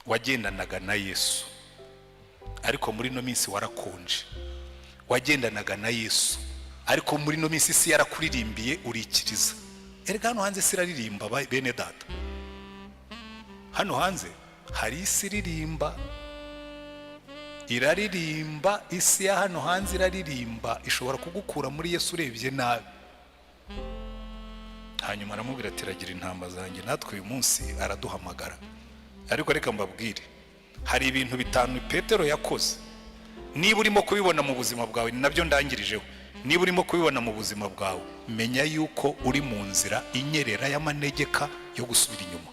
wagendanaga na Yesu, ariko muri no minsi warakonje. Wagendanaga na Yesu, ariko muri no minsi isi yarakuririmbiye urikiriza. Erega hano hanze siraririmba bene data. Hano hanze hari isi iririmba, iraririmba. Isi ya hano hanze iraririmba, ishobora kugukura muri Yesu urebye nabi. Hanyuma aramubwira ati ragira intama zanjye. Natwe uyu munsi araduhamagara. Ariko reka mbabwire, hari ibintu bitanu Petero yakoze. Niba urimo kubibona mu buzima bwawe, ni nabyo ndangirijeho. Niba urimo kubibona mu buzima bwawe, menya yuko uri mu nzira inyerera y'amanegeka yo gusubira inyuma.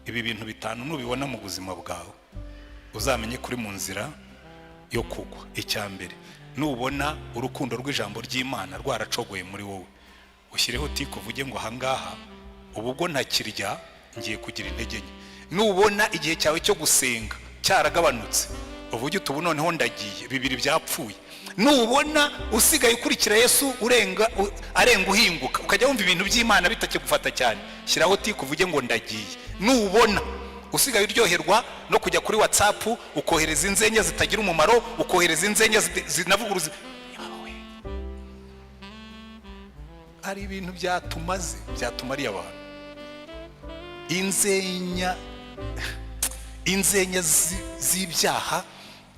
Ibi bintu bitanu nubibona mu buzima bwawe, uzamenye kuri mu nzira yo kugwa. Icya mbere, nubona urukundo rw'ijambo ry'Imana rwaracogoye muri wowe, ushyireho tiko uvuge ngo ahangaha ubwo ntakirya ngiye kugira intege nke. Nubona igihe cyawe cyo gusenga cyaragabanutse, uvuge uti ubu noneho ndagiye, bibiri byapfuye. Nubona usigaye ukurikira Yesu arenga uhinguka, ukajya wumva ibintu by'Imana bitakigufata cyane, shyiraho tiko uvuge ngo ndagiye. Nubona usigaye uryoherwa no kujya kuri WhatsApp ukohereza inzenya zitagira umumaro, ukohereza inzenya zinavuguruza, hari ibintu byatumariye abantu. Inzenya z'ibyaha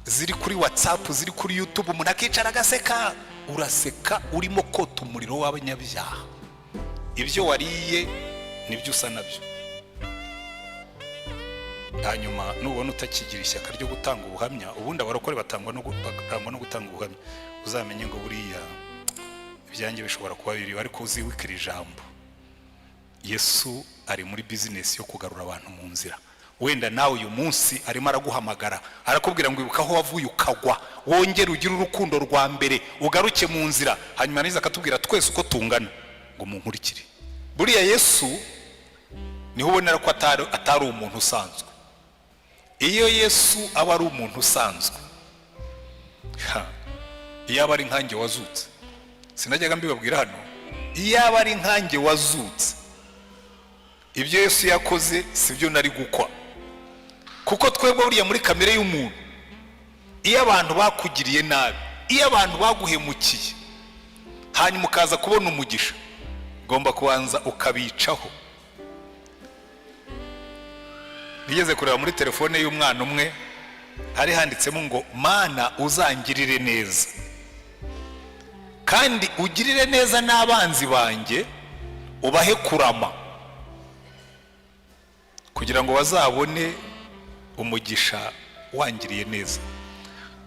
ziri kuri WhatsApp, ziri kuri YouTube, umuntu akicara agaseka. Uraseka urimo kota umuriro w'abanyabyaha. Ibyo wariye nibyo usa nabyo. Hanyuma nubona utakigira ishyaka ryo gutanga ubuhamya, ubundi abarokore batangwa no gutanga ubuhamya, uzamenye ngo buriya ibyanjye bishobora kuba biri, ariko uzibukira ijambo. Yesu ari muri business yo kugarura abantu mu nzira. Wenda nawe uyu munsi arimo araguhamagara, arakubwira ngo ibuka aho wavuye ukagwa, wongere ugire urukundo rwa mbere, ugaruke mu nzira. Hanyuma niza akatubwira twese uko tungana ngo munkurikire. Buriya Yesu niho ubonera ko atari umuntu usanzwe. Iyo Yesu aba ari umuntu usanzwe, iyo aba ari nkanjye wazutse, sinajyaga mbibabwira hano, iyo aba ari nkanjye wazutse, ibyo Yesu yakoze sibyo nari gukwa. Kuko twebwe buriya muri kamere y'umuntu, iyo abantu bakugiriye nabi, iyo abantu baguhemukiye, hanyuma ukaza kubona umugisha, ugomba kubanza ukabicaho. Nigeze kureba muri telefone y'umwana umwe, hari handitsemo ngo Mana uzangirire neza, kandi ugirire neza n'abanzi banjye, ubahe kurama, kugira ngo bazabone umugisha wangiriye neza.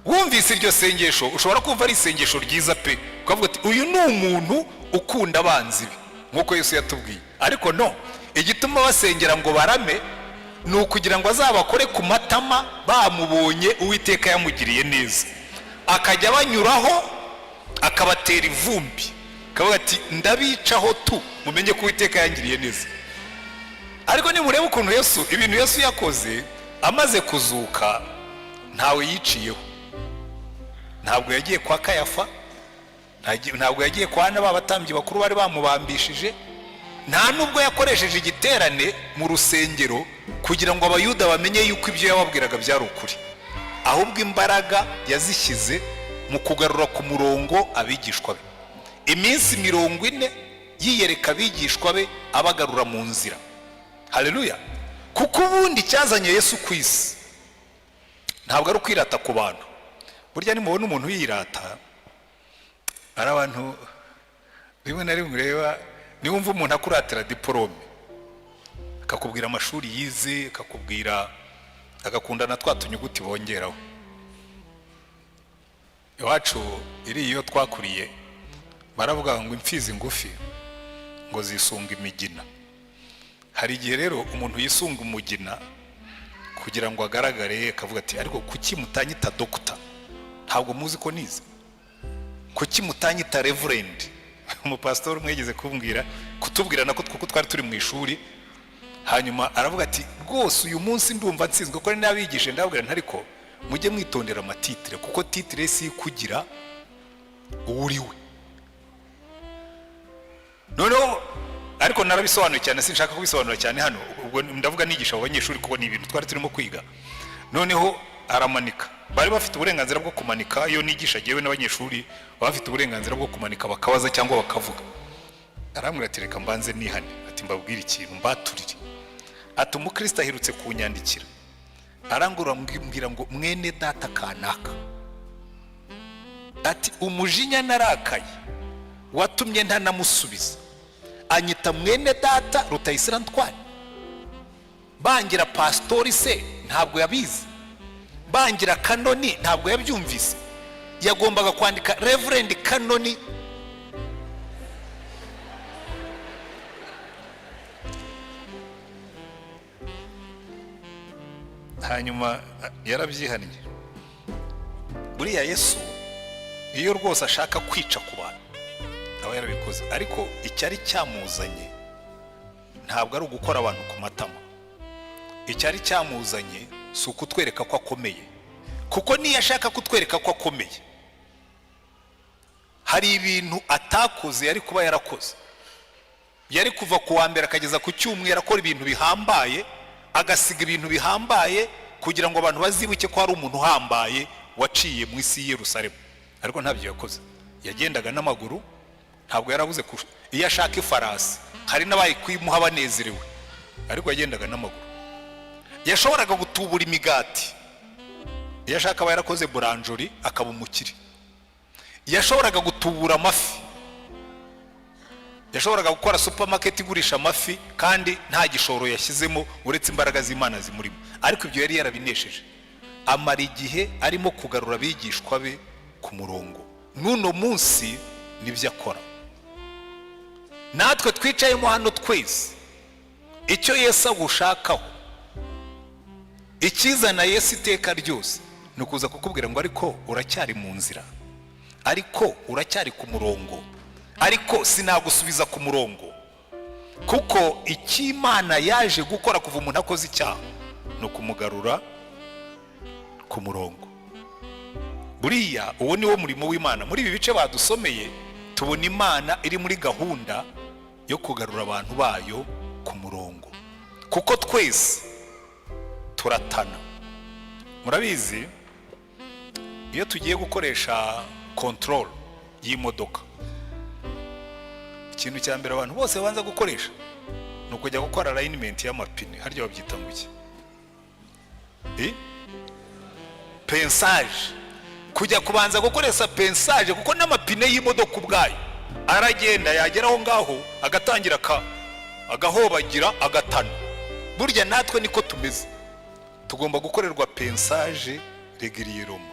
Wumvise iryo sengesho, ushobora kumva ari isengesho ryiza pe, ukavuga ati uyu ni umuntu ukunda abanzi be nkuko Yesu yatubwiye. Ariko no, igituma basengera ngo barame ni ukugira ngo azabakore ku matama bamubonye Uwiteka yamugiriye neza, akajya banyuraho akabatera ivumbi, akavuga ati ndabicaho tu mumenye ko Uwiteka yangiriye neza. Ariko nimurebe ukuntu Yesu, ibintu Yesu yakoze amaze kuzuka, ntawe yiciyeho. Ntabwo yagiye kwa Kayafa, ntabwo yagiye kwa n'abatambyi bakuru bari bamubambishije, nta nubwo yakoresheje igiterane mu rusengero kugira ngo abayuda bamenye yuko ibyo yababwiraga byari ukuri. Ahubwo imbaraga yazishyize mu kugarura ku murongo abigishwa be. Iminsi 40 yiyereka abigishwa be, abagarura mu nzira. Haleluya. Kuko ubundi cyazanye Yesu ku isi ntabwo ari ukwirata ku bantu. Burya nimubona umuntu yirata, ari abantu rimwe na rimwe ureba, niwumva umuntu akuratira diplome, akakubwira amashuri yize, akakubwira agakunda na twa tunyuguti bongeraho. Iwacu iri iyo twakuriye baravuga ngo imfizi ngufi ngo zisunga imigina. Hari igihe rero umuntu yisunga umugina kugira ngo agaragare, akavuga ati ariko kuki mutanyita doctor, ntabwo muzi ko nize? Kuki mutanyita reverend? Umupastor umwe yigeze kutubwira nako kuko twari turi mu ishuri, hanyuma aravuga ati rwose uyu munsi ndumva nsinzwe ko n'abigishe. Ndababwira ntariko mujye mwitondera amatitire, kuko titire si kugira uwuriwe. Noneho ariko narabisobanuye cyane, sinshaka kubisobanura cyane hano. Ubwo ndavuga nigisha abanyeshuri kuko ni ibintu twari turimo kwiga. Noneho aramanika, bari bafite uburenganzira bwo kumanika. Iyo nigisha jewe n'abanyeshuri bafite uburenganzira bwo kumanika bakabaza cyangwa bakavuga. Aramwira ati reka mbanze nihane, ati mbabwire ikintu mbaturire. Ati umukristo ahirutse kunyandikira, arangura mbwira ngo mwene data kanaka, ati umujinya narakaye watumye ntanamusubiza, anyita mwene data Rutayisire Antoine. Bangira pastori se ntabwo yabizi, bangira kanoni ntabwo yabyumvise, yagombaga kwandika Reverend Kanoni. Hanyuma yarabyihannye. Buriya Yesu iyo rwose ashaka kwica ku bantu aba yarabikoze, ariko icyari cyamuzanye ntabwo ari ugukora abantu ku matama. Icyari cyamuzanye si ukutwereka ko akomeye, kuko niyo ashaka kutwereka ko akomeye hari ibintu atakoze yari kuba yarakoze. Yari kuva ku wa mbere akageza ku cyumweru akora ibintu bihambaye, agasiga ibintu bihambaye kugira ngo abantu bazibuke ko hari umuntu uhambaye waciye mu isi y'i Yerusalemu. Ariko ntabyo yakoze, yagendaga n'amaguru, ntabwo yarabuze iyo ashaka ifarasi hari n'abaye kwimuha banezerewe, ariko yagendaga n'amaguru. Yashoboraga gutubura imigati, iyo ashaka aba yarakoze buranjori akaba umukire. Yashoboraga gutubura amafi, yashoboraga gukora supermarket igurisha amafi kandi nta gishoro yashyizemo uretse imbaraga z'Imana zimurimo. Ariko ibyo yari yarabinesheje. Amara igihe arimo kugarura abigishwa be ku murongo. Nuno munsi nibyo akora. Natwe twicayemo hano twese, icyo Yesu agushakaho, ikizana Yesu iteka ryose, ni ukuza kukubwira ngo ariko uracyari mu nzira, ariko uracyari ku murongo, ariko sinagusubiza ku murongo. Kuko icy'Imana yaje gukora kuva umuntu akoze icyaha no kumugarura ku murongo. Buriya uwo ni wo murimo w'Imana. Muri ibi bice badusomeye tubona Imana iri muri gahunda yo kugarura abantu bayo ku murongo, kuko twese turatana. Murabizi iyo tugiye gukoresha control y'imodoka, ikintu cya mbere abantu bose banza gukoresha ni ukujya gukora alignment y'amapine. Harya babyita ngo iki? Pensage. Kujya kubanza gukoresha pensage, kuko n'amapine y'imodoka ubwayo aragenda yageraho ngaho agatangira agahobagira agatana. Burya natwe niko tumeze, tugomba gukorerwa pensage regiriyeroma.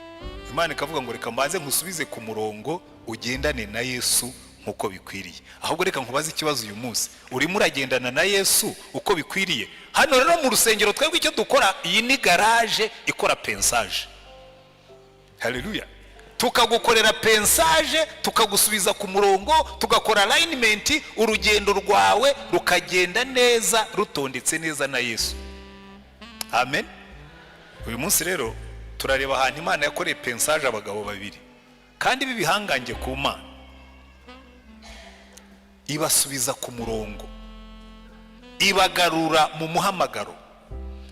Imana ikavuga ngo reka mbanze nkusubize ku murongo ugendane na Yesu nkuko bikwiriye. Ahubwo reka nkubaze ikibazo uyu munsi, urimo uragendana na Yesu uko bikwiriye? Hano rero mu rusengero twebwe icyo dukora, iyi ni garage ikora pensage. Haleluya. Tukagukorera pensage, tukagusubiza ku murongo, tugakora alignment, urugendo rwawe rukagenda neza rutondetse neza na Yesu. Amen. Uyu munsi rero turareba ahantu Imana yakoreye pensage abagabo babiri, kandi bibihangange ku Mana, ibasubiza ku murongo, ibagarura mu muhamagaro,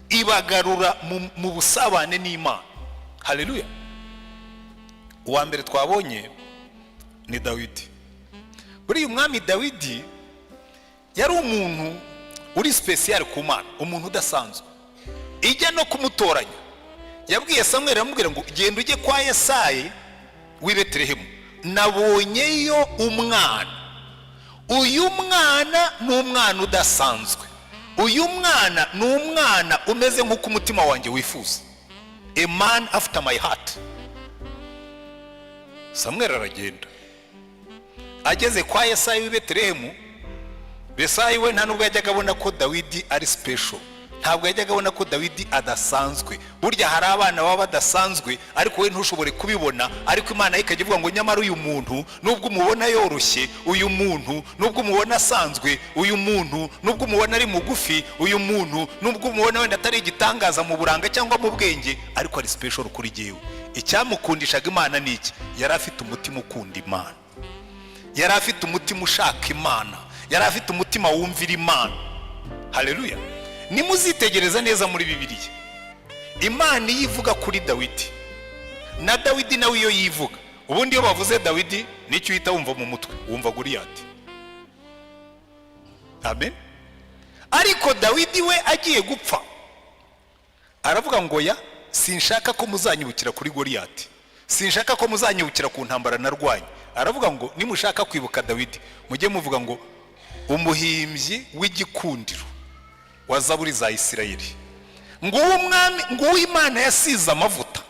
ibagarura mu busabane n'Imana. Haleluya. Uwa mbere twabonye ni Dawidi. Buriya umwami Dawidi yari umuntu uri special ku Mana, umuntu udasanzwe. Ijya no kumutoranya yabwiye Samuel, aramubwira ngo genda ujye kwa Yesayi w'i Betelehemu, nabonyeyo umwana. Uyu mwana ni umwana udasanzwe, uyu mwana ni umwana umeze nk'uko umutima wanjye wifuza, a man after my heart. Samuel aragenda, ageze kwa Yesayi w'i Betelehemu. Yesayi we nta nubwo yajyaga abona ko Dawidi ari special, ntabwo yajyaga abona ko Dawidi adasanzwe. Burya hari abana baba badasanzwe ariko we ntushobore kubibona, ariko Imana ikajya ivuga ngo nyamara uyu muntu nubwo umubona yoroshye, uyu muntu nubwo umubona asanzwe, uyu muntu nubwo umubona ari mugufi, uyu muntu nubwo umubona wenda atari igitangaza mu buranga cyangwa mu bwenge, ariko ari special kuri jewe. Icyamukundishaga Imana ni iki? Yari afite umutima ukunda Imana, yari afite umutima ushaka Imana, yari afite umutima wumvira Imana. Haleluya. Nimuzitegereza neza muri Bibiliya, Imana yivuga kuri Dawidi, na Dawidi nawe iyo yivuga. Ubundi iyo bavuze Dawidi nicyo uhita wumva mu mutwe, wumva Goliyati. Amen. Ariko Dawidi we agiye gupfa aravuga ngo ya sinshaka ko muzanyibukira kuri Goliyati, sinshaka ko muzanyibukira ku ntambara narwanye. Aravuga ngo nimushaka kwibuka Dawidi mujye muvuga ngo umuhimbyi w'igikundiro wa zaburi za Isirayeli, ngo umwami, ngo Imana yasize amavuta.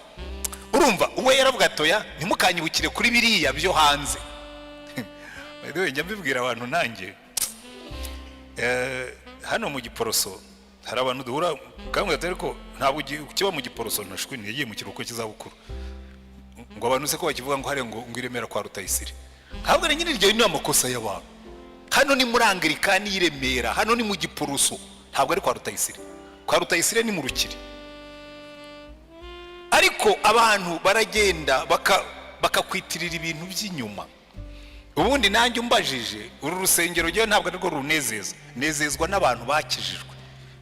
Urumva uwe yaravuga atoya ntimukanyibukire kuri biriya byo hanze. Bayidoye njya mbibwira abantu nanjye, hano mu Giporoso hari abantu duhura kamwe ariko ntabwo kiba mu Giporoso nashwe nigiye mu kiruhuko cy'izabukuru, ngo abantu se ko bakivuga ngo hari ngo iremera kwa Rutayisire. Ntabwo nyine iryo ni amakosa y'abantu. Hano ni muri Anglikani y'Iremera, hano ni mu Giporoso, ntabwo ari kwa Rutayisire. Kwa Rutayisire ni mu Rukiri. Ariko abantu baragenda bakakwitirira ibintu by'inyuma. Ubundi nanjye umbajije uru rusengero ryo ntabwo ari rwo runezeza, nezezwa n'abantu bakijijwe,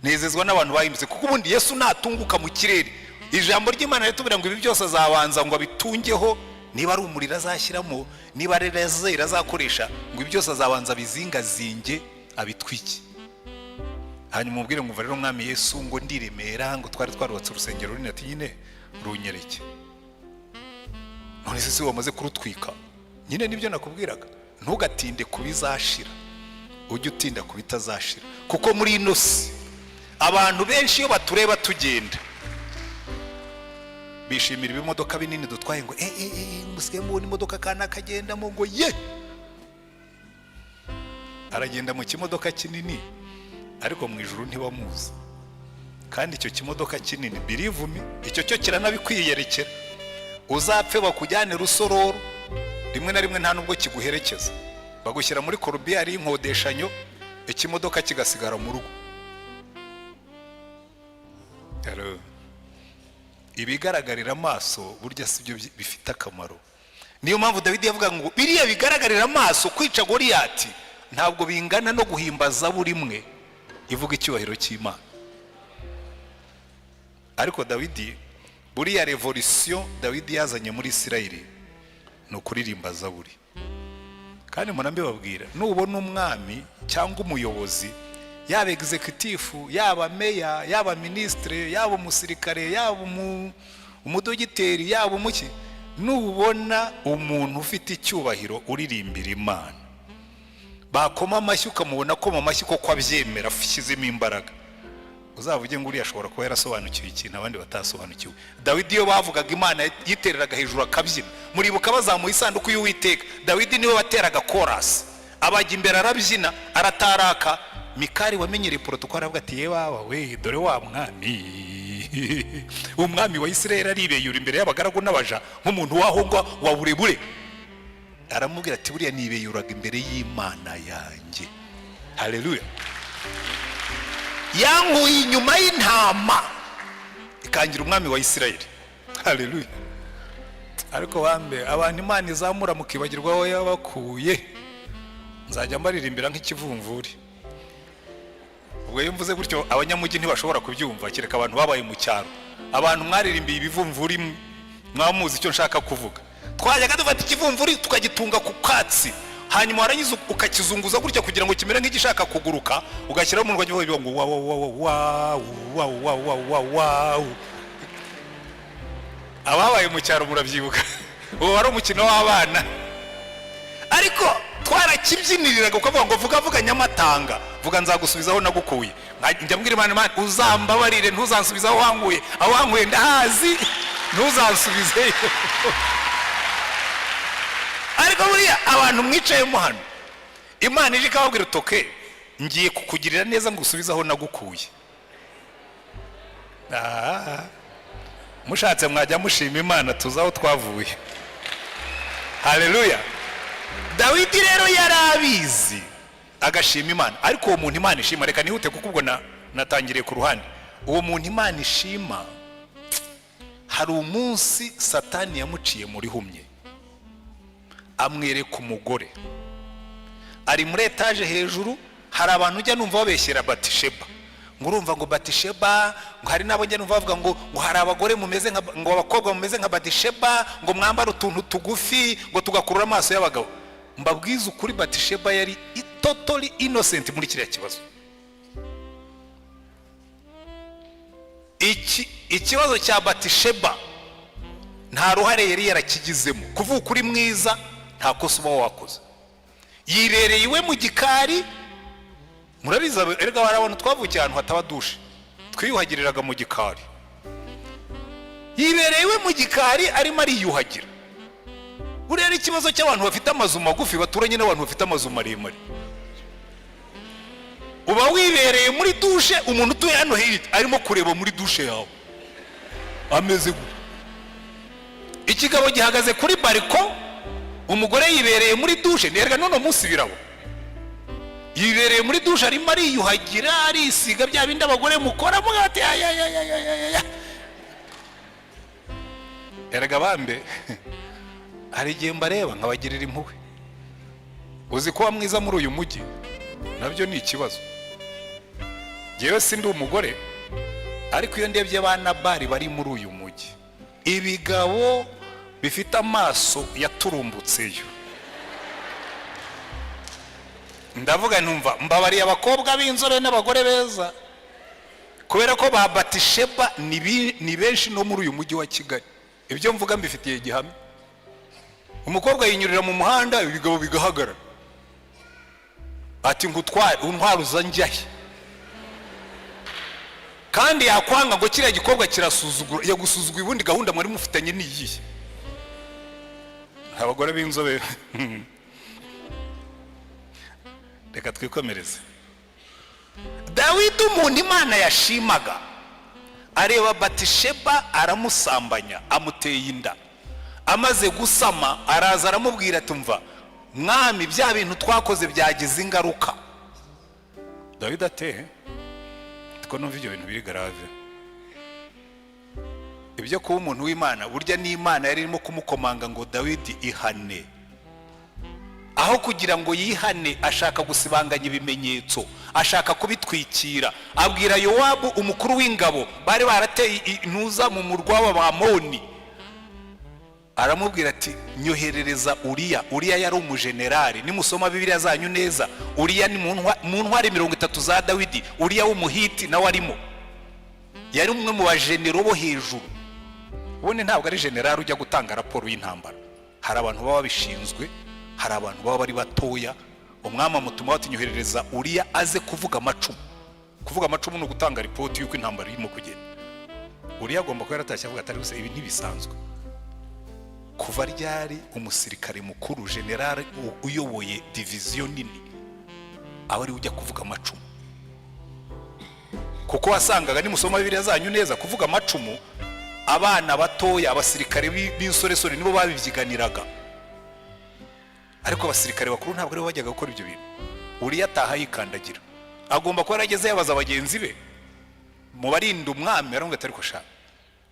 nezezwa n'abantu bahimbye. Kuko ubundi Yesu natunguka mu kirere, ijambo ry'Imana ritubwira ngo ibi byose azabanza ngo abitungeho, niba ari umuriro azashyiramo, niba ari razera azakoresha, ngo ibi byose azabanza bizingazinge abitwike. Hanyuma mubwire ngo rero mwami Yesu ngo ndiremera, ngo twari twarubatse urusengero runini, ati nyine runyereke. None se wamaze kurutwika? Nyine nibyo nakubwiraga, ntugatinde kubizashira, ujye utinda kubitazashira. Kuko muri ino si abantu benshi iyo batureba tugenda bishimira ibimodoka binini dutwaye, ngo musigaye mubona imodoka kana kagendamo, ngo ye aragenda mu kimodoka kinini, ariko mu ijuru ntibamuzi. Kandi icyo kimodoka kinini birivumi, icyo cyo kiranabikwiyerekera. Uzapfe bakujyane Rusororo, rimwe na rimwe nta nubwo kiguherekeza, bagushyira muri korubiyari y'inkodeshanyo, ikimodoka kigasigara mu rugo. Ibigaragarira amaso burya sibyo bifite akamaro. Niyo mpamvu Dawidi yavuga ngo biriya bigaragarira amaso kwica Goliyati ntabwo bingana no guhimbaza buri mwe ivuga icyubahiro cy'Imana. Ariko Dawidi, buriya revolution Dawidi yazanye muri Isirayeli no kuririmba zaburi. Kandi munambe babwira, nubona umwami cyangwa umuyobozi, yaba executive, yaba meya, yaba ministre, yaba umusirikare, yaba umudogiteri, yaba umuki, nubona umuntu ufite icyubahiro uririmbira Imana, bakoma amashyi ukamubona ko mu mashyi ko kwabyemera afishizemo imbaraga, uzavuge ngo uriya ashobora kuba yarasobanukiwe ikintu abandi batasobanukiwe. Dawidi iyo bavugaga Imana yitereraga hejuru akabyina. Muribuka bazamuye isanduku y'Uwiteka, Dawidi niwe wateraga chorus, abajya imbere arabyina, arataraka. Mikari wamenyereye protokole aravuga ati ye baba we dore wa mwami umwami wa Isirayeli aribeyura imbere y'abagaragu n'abaja nk'umuntu wahongwa wa burebure. Aramubwira ati buriya nibeyuraga imbere y'Imana yanjye. Haleluya. Yankuye inyuma y'intama ikangira umwami wa Isirayeli. Haleluya. Ariko bambe abantu Imana izamura mukibagirwa aho yabakuye, nzajya mbaririmbira nk'ikivumvuri. Ubwo yumvuze gutyo abanyamujyi ntibashobora kubyumva, kireka abantu babaye mu cyaro. Abantu mwaririmbiye ibivumvuri mwamuzi icyo nshaka kuvuga. Twajyaga dufata ikivumvuri tukagitunga ku katsi, hanyuma warangiza ukakizunguza gutya kugira ngo kimere nk'igishaka kuguruka, ugashyiraho umunwa wagiye ngo wa wa wa wa. Ababaye mu cyaro murabyibuka, uwo wari umukino w'abana. Ariko twarakibyiniriraga ukavuga ngo vuga Nyamatanga, vuga nzagusubizaho nagukuye. Njya mbwira Imana, uzambabarire ntuzansubizaho wanguye, aho wanguye ndahazi, ntuzansubizeyo. Ariko buriya abantu mwicayemo hano, Imana ije ikababwira utoke ngiye kukugirira neza ngo usubizaho nagukuye. Mushatse mwajya mushima Imana tuzaho twavuye. Haleluya. Dawidi rero yarabizi agashima Imana. Ariko uwo muntu Imana ishima, reka nihute kuko ubwo natangiriye ku ruhande. Uwo muntu Imana ishima, hari umunsi Satani yamuciye muri humye, amwereka umugore ari muri etaje hejuru. Hari abantu ujya numva babeshyera Batisheba, ngo urumva ngo Batisheba, ngo hari nabo njya numva bavuga ngo hari abagore mumeze ngo abakobwa mumeze nka Batisheba, ngo mwambara utuntu tugufi ngo tugakurura amaso y'abagabo. Mbabwiza ukuri, Batisheba yari totally innocent muri kiriya kibazo. Ikibazo cya Batisheba nta ruhare yari yarakigizemo. Kuvuga ukuri mwiza nta kosa uba wakoze. Yibereye iwe mu gikari. Murabiza erega barabona twavukiye ahantu hataba dushe, twiyuhagiriraga mu gikari. Yibereye iwe mu gikari arimo ariyuhagira. Buriya ari ikibazo cy'abantu bafite amazu magufi baturanye n'abantu bafite amazu maremare. Uba wibereye muri dushe, umuntu utuye hano hirya arimo kureba muri dushe yawe ameze gute. Ikigabo gihagaze kuri bariko, umugore yibereye muri dushe. Nerega none munsi birabo, yibereye muri dushe arimo ariyuhagira, arisiga bya bindi abagore mukora mugati. Erega bambe hari igihe mbareba nkabagirira impuhwe. Uzi kuba mwiza muri uyu mujyi nabyo ni ikibazo. Jewe sindi umugore, ariko iyo ndebye abana bari bari muri uyu mujyi, ibigabo bifite amaso yaturumbutseyo, ndavuga ntumva mbabariye abakobwa b'inzore n'abagore beza, kubera ko ba Batisheba ni benshi no muri uyu mujyi wa Kigali. Ibyo mvuga mbifitiye gihamya. Umukobwa yinyurira mu muhanda, ibigabo bigahagarara, ati ngutware untwaruza njyahe. Kandi yakwanga ngo kiriya gikobwa kirasuzugura, yagusuzugura ubundi gahunda mwari mufitanye niyihe? Abagore b'inzobe. Reka twikomereze. Dawidi umuntu Imana yashimaga areba Batisheba aramusambanya, amuteye inda. Amaze gusama araza aramubwira ati mva mwami, bya bintu twakoze byagize ingaruka. Dawidi ate ko numva ibyo bintu biri grave. Ibyo kuba umuntu w'Imana, burya ni Imana yari irimo kumukomanga ngo Dawidi ihane. Aho kugira ngo yihane ashaka gusibanganya ibimenyetso, ashaka kubitwikira. Abwira Yowabu umukuru w'ingabo, bari barateye intuza mu murwa w'Abamoni, aramubwira ati nyoherereza Uriya. Uriya yari umujenerali, nimusoma Bibiliya zanyu neza, Uriya ni mu ntwari 30 za Dawidi. Uriya w'umuhiti nawe arimo, yari umwe mu bajenero bo hejuru. Ubundi ntabwo ari generali ujya gutanga raporo y'intambara, hari abantu baba babishinzwe, hari abantu baba bari batoya. Umwami amutuma ati nyoherereza Uriya aze kuvuga amacumu. Kuvuga amacumu no gutanga ripoti y'uko intambara irimo kugenda. Uriya agomba kuba yaratashye avuga atari gusa ibi ntibisanzwe. Kuva ryari umusirikare mukuru generale uyoboye diviziyo nini aba ari ujya kuvuga amacumu? Kuko wasangaga nimusoma Bibiliya zanyu neza, kuvuga amacumu abana batoya, abasirikare b'insoresore nibo babivyiganiraga, ariko abasirikare bakuru ntabwo aribo bajyaga gukora ibyo bintu. Uriya ataha yikandagira, agomba kuba yarageze yabaza abagenzi be mu barinda umwami, aramubwira ati ariko sha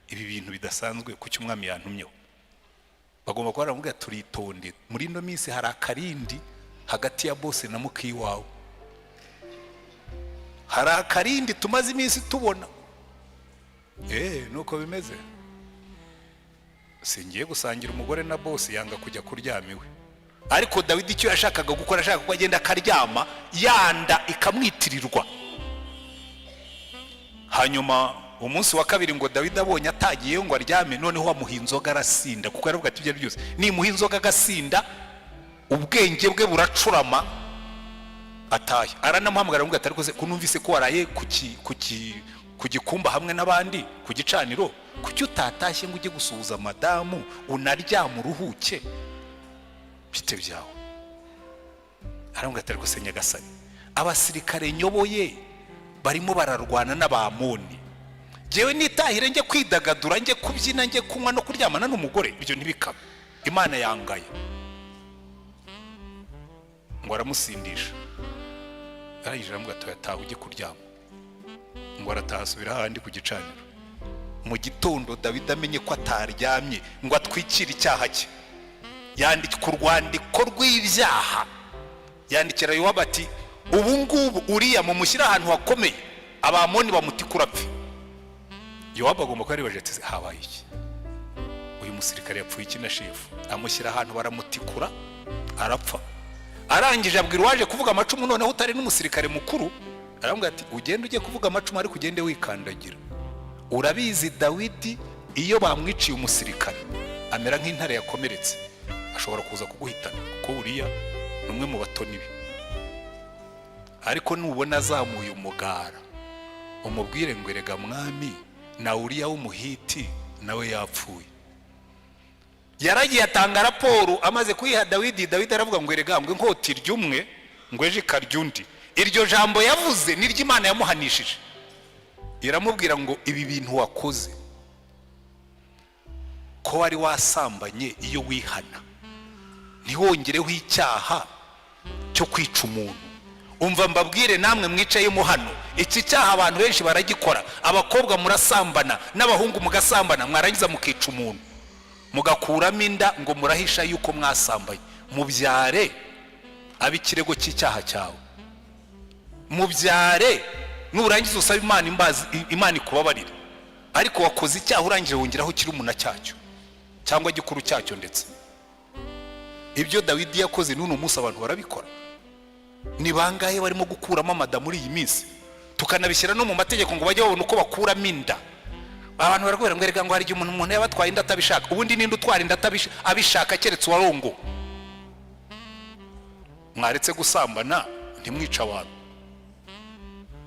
ibi bintu bidasanzwe kuki umwami yantumyeho. Bagomba kuba baramubwira turitonde, muri ino minsi hari akarindi hagati ya bose na muki wawe, hari akarindi tumaze iminsi tubona. Nuko bimeze. Singiye gusangira umugore na bosi, yanga kujya kuryamiwe. Ariko Dawidi icyo yashakaga gukora, ashaka ko agenda akaryama, yanda ikamwitirirwa. Hanyuma umunsi wa kabiri ngo Dawidi abonye atagiye ngo aryame, noneho amuha inzoga arasinda, kuko yaravuga ati ibyo byose nimuha inzoga agasinda ubwenge bwe buracurama ataye. Aranamuhamagara ngo atari koze kunumvise ko waraye ku gikumba hamwe n'abandi ku gicaniro, kuki utatashye ngo ujye gusuhuza madamu unaryama uruhuke bite byawe? Aramubwira atari ko se Nyagasani, abasirikare nyoboye barimo bararwana n'Abamoni, jewe nitahire njye kwidagadura, njye kubyina, njye kunywa no kuryamana n'umugore, ibyo ntibikaba. Imana yangaye. Ngo aramusindisha, arayijira ngo atoya ujye kuryama. Ngo arataha asubira handi ku gicaniro. Mu gitondo Dawidi amenye ko ataryamye, ngo atwikire icyaha cye, yandika urwandiko rw'ibyaha yandikira Yowabu ati ubu ngubu uriya mumushyira ahantu hakomeye abamoni bamutikura apfe. Yowabu agomba kuba aribaje ati habaye iki, uyu musirikare yapfuye iki na shefu? Amushyira ahantu baramutikura arapfa. Arangije abwira uwaje kuvuga amacumu noneho utari n'umusirikare mukuru, aramubwira ati ugende ujye kuvuga amacumu ariko ugende wikandagira. Urabizi Dawidi iyo bamwiciye umusirikare amera nk'intare yakomeretse, ashobora kuza kuguhitana kuko uriya numwe mu batoni be. Ariko nubona azamuye umugara umubwire ngo erega mwami na uriya w'umuhiti nawe yapfuye. Yaragiye atanga raporo amaze kuyiha Dawidi. Dawidi aravuga ngo erega ngo inkota iryumwe ngo eje ikarya undi. Iryo jambo yavuze ni ry'Imana yamuhanishije. Iramubwira ngo ibi bintu wakoze ko wari wasambanye, iyo wihana ntiwongereho icyaha cyo kwica umuntu. Umva mbabwire namwe mwicayemo hano, iki cyaha abantu benshi baragikora. Abakobwa murasambana n'abahungu mugasambana, mwarangiza mukica umuntu mugakuramo inda ngo murahisha yuko mwasambanye. Mubyare abikirego cy'icyaha cyawe, mubyare nurangiza usaba Imana imbazi, Imana ikubabarira. Ariko wakoze icyaha urangije wongeraho kiri umuna cyacyo cyangwa gikuru cyacyo. Ndetse ibyo Dawidi yakoze n'uno munsi abantu barabikora. Ni bangahe barimo gukuramo amada muri iyi minsi, tukanabishyira no mu mategeko ngo bajye babona uko bakuramo inda. Abantu barakubwira ngo erega ngo hari igihe umuntu yabatwaye inda atabishaka. Ubundi ninde utwara inda abishaka keretse uwarongo? Mwaretse gusambana ntimwica abantu.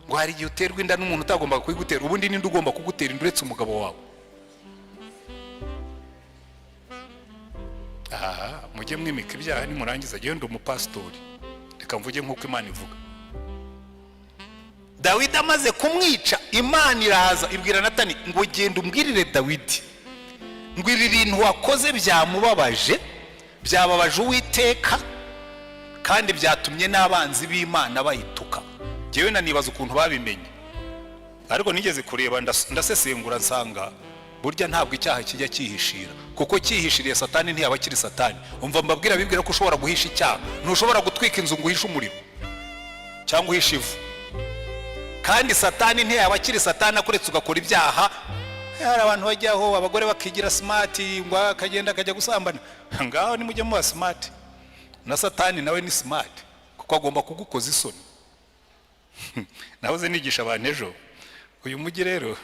Ngo hari igihe uterwa inda n'umuntu utagomba kuyigutera. Ubundi ninde ugomba kugutera inda uretse umugabo wawe? Mujye mwimika ibyaha nimurangiza genda umupasitori, reka mvuge nk'uko Imana ivuga. Dawidi amaze kumwica, Imana iraza ibwira Natani ngo genda umbwirire Dawidi ngo ibi bintu wakoze byamubabaje, byababaje Uwiteka kandi byatumye n'abanzi b'Imana bayituka. Jewe nanibaza ukuntu babimenye, ariko nigeze kureba ndasesengura nsanga burya ntabwo icyaha kijya cyihishira, kuko cyihishiriye Satani ntiyaba kiri Satani. Umva mbabwira bibwira ko ushobora guhisha icyaha. Ntushobora gutwika inzu ngo uhishe umuriro cyangwa uhishe ivu. Kandi Satani ntiyaba kiri Satani akuretse ugakora ibyaha. Hari abantu bajyaho abagore bakigira smart ngo akagenda akajya gusambana. Ngaho nimujye mu smart, na Satani nawe ni smart kuko agomba kugukoza isoni. Nahoze nigisha abantu ejo, uyu mujyi rero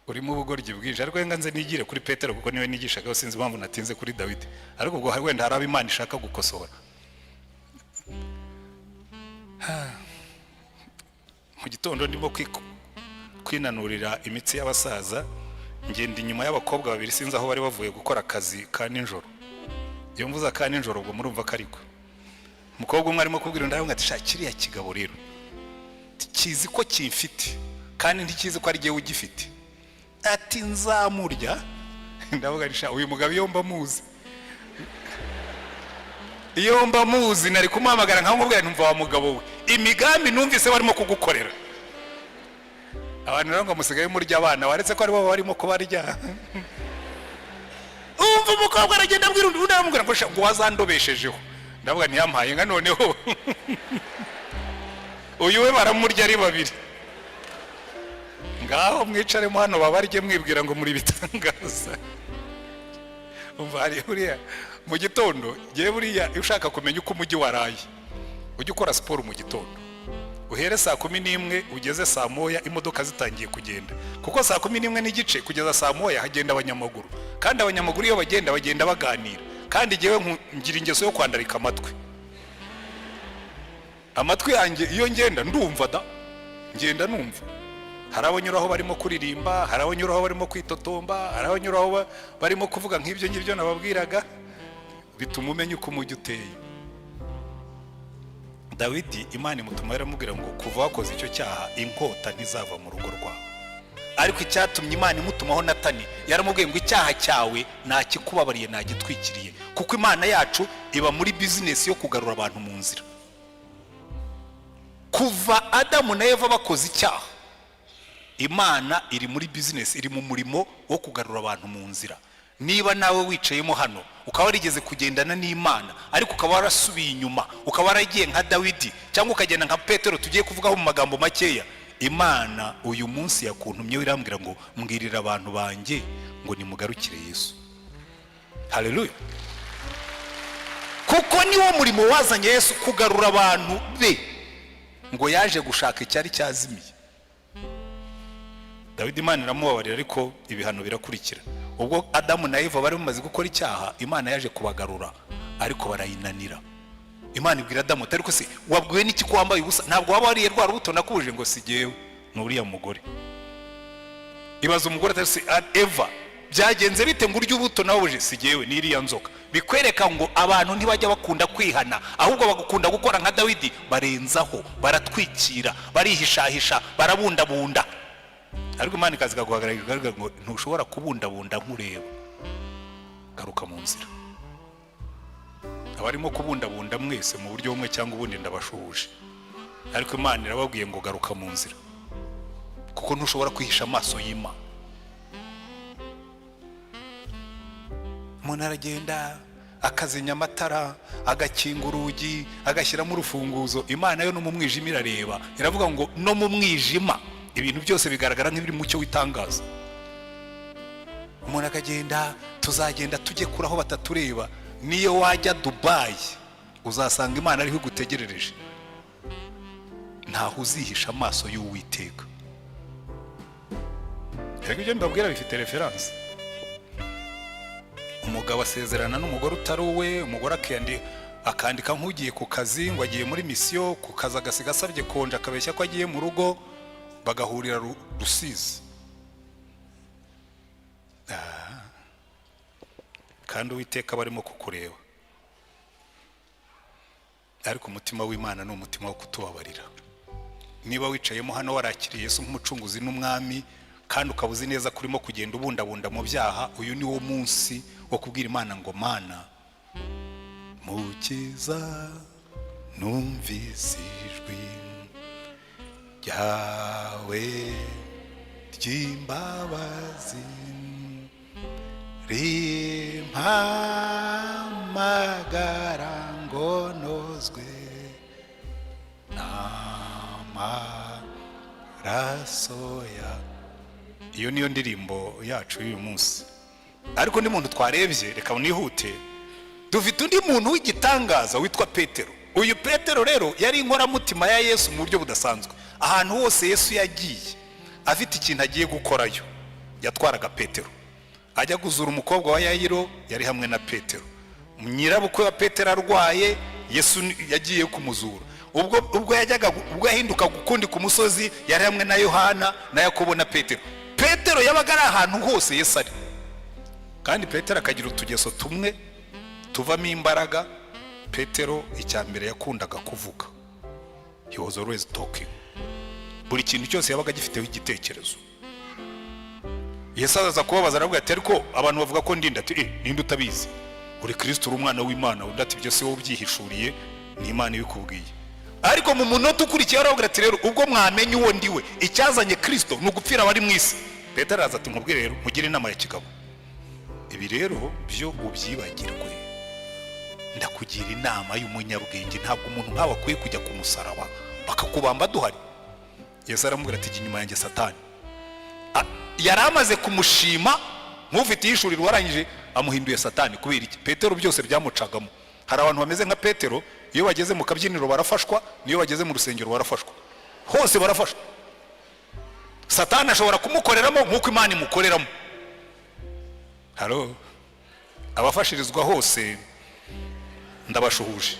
urimo ubugoryi bwinshi, ariko nganze nigire kuri Petero kuko niwe nigishaga. Sinzi impamvu natinze kuri Dawidi, ariko ubwo wenda hari Imana ishaka gukosora. Mu gitondo ndimo kwinanurira imitsi y'abasaza, ngenda inyuma y'abakobwa babiri sinzi aho bari bavuye gukora akazi ka nijoro. Iyo mvuza ka nijoro ubwo murumva kariko umukobwa umwe arimo kubwira undi ati shakiriya kigabo rero kizi ko kimfite kandi ntikizi ko ari giye ugifite. Ati nzamurya. Ndavuga risha uyu mugabo iyo mba muzi, iyo mba muzi nari kumuhamagara nkamubwira ntumva wa mugabo we imigambi numvise barimo kugukorera. Abantu rero ngo musigaye murya abana waretse ko ari bo barimo kubarya. Umva umukobwa aragenda abwira undi aramubwira ngo wazandobeshejeho. Ndavuga ntiyampaye nka noneho uyu we baramurya ari babiri. Ngaho mwicaremo hano babarye mwibwira ngo muri bitangaza. Umva ari buriya mu gitondo giye buriya ushaka kumenya uko umujyi waraye, ujye ukora siporo mu gitondo. Uhere saa 11 ugeze saa 1 imodoka zitangiye kugenda, kuko saa 11 n'igice kugeza saa 1 hagenda abanyamaguru. Kandi abanyamaguru iyo bagenda baganira. Kandi jewe ngira ingeso yo kwandarika amatwi yanjye iyo ngenda ndumva da, ngenda numva. Hari abanyuraho barimo kuririmba, hari abanyuraho barimo kwitotomba, hari abanyuraho barimo kuvuga nk'ibyo ngibyo nababwiraga, bituma umenya uko umujyi uteye. Dawidi Imana imutuma yaramubwira ngo kuva wakoze icyo cyaha inkota ntizava mu rugo rwawe. Ariko icyatumye Imana imutumaho Natani yaramubwiye ngo icyaha cyawe nakikubabariye nagitwikiriye, kuko Imana yacu iba muri business yo kugarura abantu mu nzira. Kuva Adamu na Eva bakoze icyaha, Imana iri muri business, iri mu murimo wo kugarura abantu mu nzira. niba nawe wicayemo hano ukaba warigeze kugendana n'Imana ariko ukaba warasubiye inyuma, ukaba waragiye nka Dawidi cyangwa ukagenda nka Petero tugiye kuvugaho mu magambo makeya, Imana uyu munsi yakuntumye irambwira ngo mbwirira abantu banjye ngo nimugarukire Yesu. Haleluya. Kuko niwo murimo wazanye Yesu, kugarura abantu be, ngo yaje gushaka icyari cyazimiye. Dawidi Imana iramubabarira ariko ibihano birakurikira. Ubwo Adamu na Eva bari bamaze gukora icyaha, Imana yaje kubagarura ariko barayinanira. Imana ibwira Adamu ati ariko se wabwiwe n'iki ko wambaye ubusa? Ntabwo waba wariye rwa rubuto nakubuje ngo sigewe n'uriya mugore. Ibaza umugore ati se Eva byagenze bite ngo urya ubuto nawubuje? Sigewe n'iriya nzoka. Bikwereka ngo abantu ntibajya bakunda kwihana, ahubwo bagukunda gukora nka Dawidi, barenzaho, baratwikira, barihishahisha, barabundabunda. Ariko Imana ikaziga guhagarara ngo ntushobora kubundabunda nkureba, garuka mu nzira. Abarimo kubundabunda mwese mu buryo bumwe cyangwa ubundi ndabashuhuje, ariko Imana irababwiye ngo garuka mu nzira, kuko ntushobora kwihisha amaso y'Imana. Umuntu aragenda akazenya amatara, agakinga urugi, agashyiramo urufunguzo. Imana yo no mu mwijima irareba, iravuga ngo no mu mwijima ibintu byose bigaragara nk'ibiri mu cyo witangaza. Umuntu akagenda, tuzagenda tujye kuraho batatureba. Niyo wajya Dubai uzasanga Imana ariho gutegerereje, ntaho uzihisha amaso y'Uwiteka. Reka ibyo mbabwira bifite reference. Umugabo asezerana n'umugore utari uwe, umugore akandika nk'ugiye ku kazi ngo agiye muri misiyo, ku kazi agasiga asabye konje akabeshya ko agiye mu rugo, bagahurira Rusizi. Kandi Uwiteka barimo kukureba, ariko umutima w'Imana ni umutima wo kutubabarira. Niba wicayemo hano warakiriye Yesu nk'umucunguzi n'umwami, kandi ukaba uzi neza kurimo kugenda ubundabunda mu byaha, uyu ni wo munsi wo kubwira Imana ngo Mana mukiza, numvise ijwi ryawe ry'imbabazi, rimpamagara ngo nozwe n'amaraso ya. Iyo niyo ndirimbo yacu y'uyu munsi. Ariko undi muntu twarebye, reka nihute, dufite undi muntu w'igitangaza witwa Petero. Uyu Petero rero yari inkoramutima ya Yesu mu buryo budasanzwe. Ahantu hose Yesu yagiye afite ikintu agiye gukorayo, yatwaraga Petero. Ajya guzura umukobwa wa Yayiro, yari hamwe na Petero. Nyirabukwe wa Petero arwaye, Yesu yagiye kumuzura. Ubwo yahinduka gukundi ku musozi, yari hamwe na Yohana na Yakobo na Petero. Petero yabaga ari ahantu hose Yesu ari. Kandi Petero akagira utugeso tumwe tuvamo imbaraga. Petero icyambere yakundaga kuvuga. He was always talking. Buri kintu cyose yabaga gifiteho igitekerezo. Yesu aza kubabaza aravuga ati ariko abantu bavuga ko ndinda, ati ninde utabizi? Uri Kristo, uri umwana w'Imana. Undi ati byose wowe ubyihishuriye, ni Imana ibikubwiye. Ariko mu munota ukurikiye aravuga ati rero ubwo mwamenye uwo ndiwe, icyazanye Kristo ni ugupfira abari mu isi. Petero araza ati nkubwire rero, mugire inama ya kigabo, ibi rero byo ubyibagirwe. Ndakugira inama y'umunyabwenge, ntabwo umuntu nkawe akwiye kujya ku musaraba bakakubamba duhari. Yesu aramubwira ati inyuma yanjye Satani. Yari amaze kumushima nk'ufite yishurira warangije, amuhinduye Satani. Kubera iki? Petero byose byamucagamo. Hari abantu bameze nka Petero, iyo bageze mu kabyiniro barafashwa, niyo bageze mu rusengero barafashwa, hose barafashwa. Satani ashobora kumukoreramo nk'uko Imana imukoreramo. Halo, abafashirizwa hose ndabashuhuje.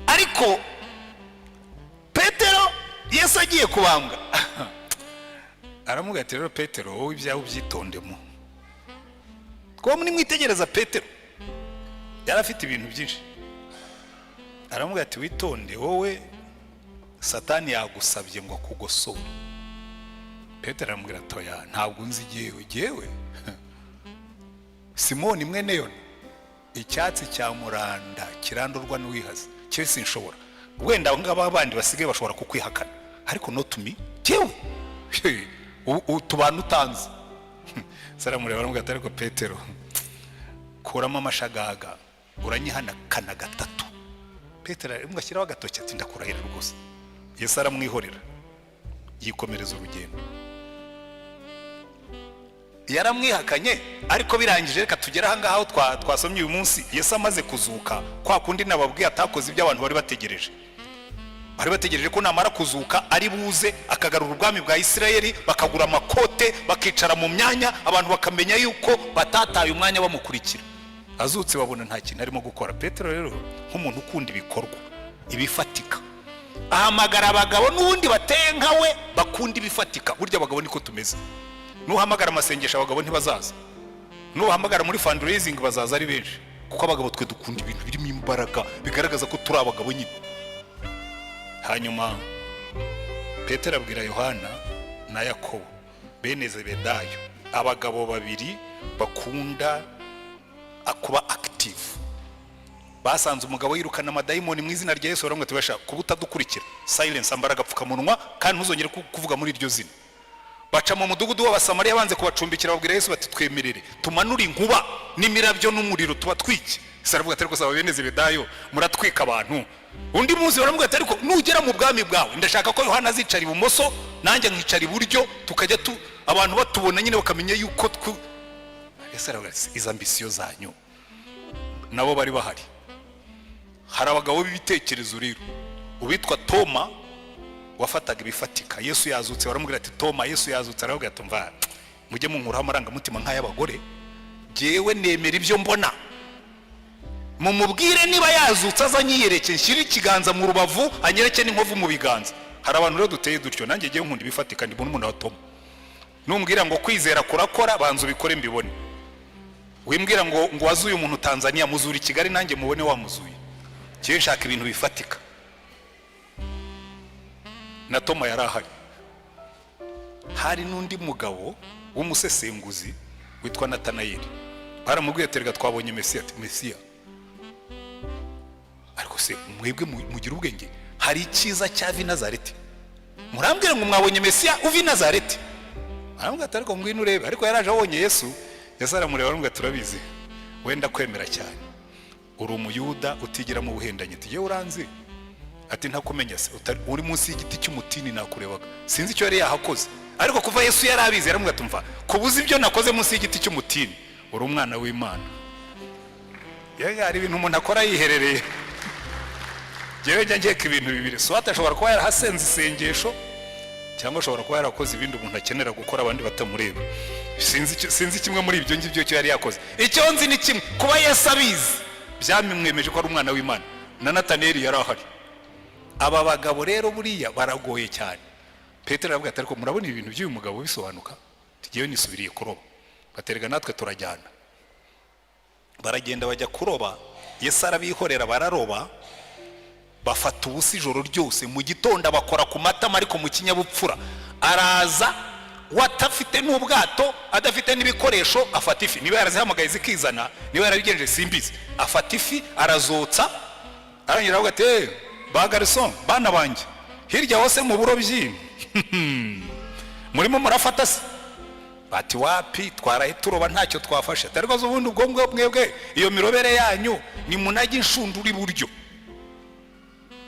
Ariko Petero Yesu agiye kubambwa aramubwira ati rero Petero, wowe ibyawe ubyitondemo. Ko mwitegereza Petero yari afite ibintu byinshi. Aramubwira ati witonde, wowe Satani yagusabye ngo akugosore. Petero aramubwira ati oya, ntabwo nzi jyewe Simoni mwene Yona, icyatsi cya muranda kirandurwa n'uwihaza, cyo sinshobora. Wenda abo ngabo abandi basigaye bashobora kukwihakana, ariko not me, jyewe utubana utanze. saramureba aramubwira ati ariko Petero kuramo amashagaga uranyihana kana gatatu. Petero amushyiraho agatoki ati ndakurahira rwose. Yesu aramwihorera yikomereza urugendo. Yaramwihakanye ariko birangije reka tugera aha ngaho twasomye uyu munsi. Yesu amaze kuzuka kwa kundi nababwiye atakoze ibyo abantu bari bategereje. Bari bategereje ko namara kuzuka ari buze akagarura ubwami bwa Isirayeli, bakagura amakote bakicara mu myanya, abantu bakamenya yuko batataye umwanya bamukurikira. Azutse babona nta kintu arimo gukora. Petero rero nk'umuntu ukunda ibikorwa ibifatika ahamagara abagabo n'ubundi bateye nkawe bakunda ibifatika. Burya abagabo niko tumeze. Nuhamagara amasengesho abagabo ntibazaza, nuhamagara muri fundraising bazaza ari benshi, kuko abagabo twe dukunda ibintu birimo imbaraga bigaragaza ko turi abagabo nyine. Hanyuma Petero abwira Yohana na Yakobo bene Zebedayo, abagabo babiri bakunda kuba active, basanze umugabo yirukana amadayimoni mu izina rya Yesu, baramwe tubasha kubuta dukurikira silence, ambaraga pfukamunwa kandi ntuzongere kuvuga muri iryo zina. Baca mu mudugudu w'Abasamariya banze kubacumbikira, babwira Yesu bati twemerere tumanure inkuba n'imirabyo n'umuriro tubatwike. Saravuga ati ariko saba bene Zebedayo muratwika abantu. Undi munsi baramubwira ati ariko nugera mu bwami bwawe ndashaka ko Yohana azicara ibumoso nanjye nkicara iburyo, tukajya abantu batubona nyine bakamenya yuko Yesu aravuga ati izo ambisiyo zanyu. Nabo bari bahari. Hari abagabo b'ibitekerezo rero, ubitwa Toma wafataga ibifatika. Yesu yazutse baramubwira ati Toma, Yesu yazutse aravuga ati mva mujye munkuraho amarangamutima nk'ay'abagore, jewe nemera ibyo mbona, mumubwire niba yazutse azanyiyereke nshyire ikiganza mu rubavu anyereke n'inkovu mu biganza. Hari abantu rero duteye dutyo, nanjye ngiye nkunda ibifatika ndi umuntu wa Toma. Numbwira ngo kwizera kurakora banza ubikore mbibone. Wimbwira ngo wazuye umuntu Tanzania muzuri Kigali nanjye mubone wamuzuye. Kiye nshaka ibintu bifatika. Na Toma yarahari. Hari n'undi mugabo w'umusesenguzi witwa Natanayeli, baramubwiye ati rega twabonye Mesiya. Ariko se mwebwe mugira ubwenge, hari icyiza cya Nazareti, murambwira ngo mwabonye Mesiya uvi Nazareti? Aramubwira ati ariko ngwino urebe. Ariko yaraje abonye Yesu. Yesu aramureba aramubwira turabizeye wenda kwemera cyane, uri umuyuda utigira mu buhendanye. Ati yewe uranzi? Ati ntakumenya se, uri munsi y'igiti cy'umutini nakurebaga. Sinzi icyo yari yahakoze, ariko kuva Yesu yarabizi yaramubwira tumva kubuza ibyo nakoze munsi y'igiti cy'umutini uri umwana w'Imana. Hari ibintu umuntu akora yiherereye. Jewe njyeka ibintu bibiri, so atashobora kuba yarahasenze isengesho cyangwa ashobora kuba yarakoze ibindi umuntu akenera gukora abandi batamureba. Sinzi kimwe muri ibyo ngibyo cyo yari yakoze. Icyo nzi ni kimwe, kuba Yesu abizi byamwemeje ko ari umwana w'Imana. Na Nataneli yarahari. Aba bagabo rero buriya baragoye cyane. Petero aravuga ati ariko murabona ibintu by'uyu mugabo bisobanuka? Tugiye nisubiriye kuroba. Baterega natwe turajyana. Baragenda bajya kuroba, Yesu arabihorera bararoba, bafata ubusi ijoro ryose, mu gitondo bakora ku matama ariko mu kinyabupfura. Araza watafite n'ubwato adafite n'ibikoresho, afata ifi. Niba yarazihamagaye zikizana, niba yarabigenje simbizi, afata ifi arazotsa. Aranyira avuga ati ba garçon bana banjye hirya hose mu burobyi murimo murafata se? Bati wapi twarahe turoba ntacyo twafashe. Tariko ubundi ubwo mwebwe iyo mirobere yanyu ni munajye inshundura iburyo.